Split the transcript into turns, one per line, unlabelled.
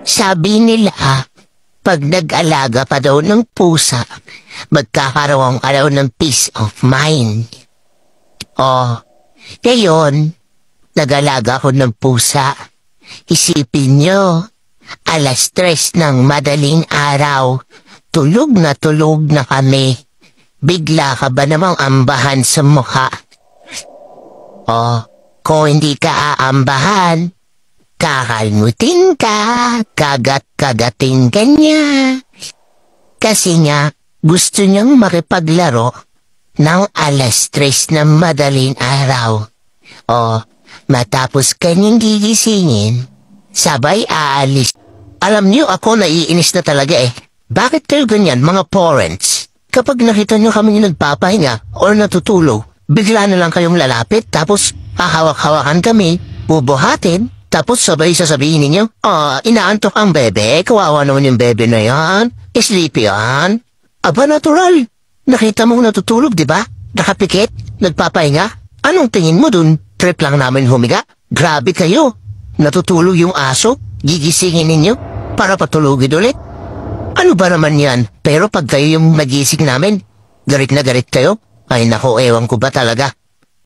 Sabi nila, pag nag-alaga pa daw ng pusa, magkakaroon ka daw ng peace of mind. Oh, ngayon, nag-alaga ko ng pusa. Isipin nyo, 3:00 ng madaling araw, tulog na kami. Bigla ka ba namang ambahan sa mukha? Oh, kung hindi ka aambahan, kakalmutin ka, kagat-kagatin ka niya. Kasi nga, gusto niyang makipaglaro ng 3:00 ng madaling araw. O, matapos kanyang gigisingin, sabay aalis. Alam niyo ako naiinis na talaga eh. Bakit kayo ganyan mga parents? Kapag nakita niyo kami nagpapahinga or natutulog, bigla na lang kayong lalapit tapos hahawak-hawakan kami, bubuhatin, tapos sabay sasabihin ninyo, inaantok ang bebe, kawawa naman yung bebe na yan, sleepy yan. Aba natural, nakita mong natutulog diba? Nakapikit, nagpapahinga, anong tingin mo dun? Trip lang namin humiga? Grabe kayo, natutulog yung aso, gigisingin ninyo, para patulugin ulit. Ano ba naman yan? Pero pag kayo yung nagising namin, garit na garit kayo? Ay nako, ewan ko ba talaga.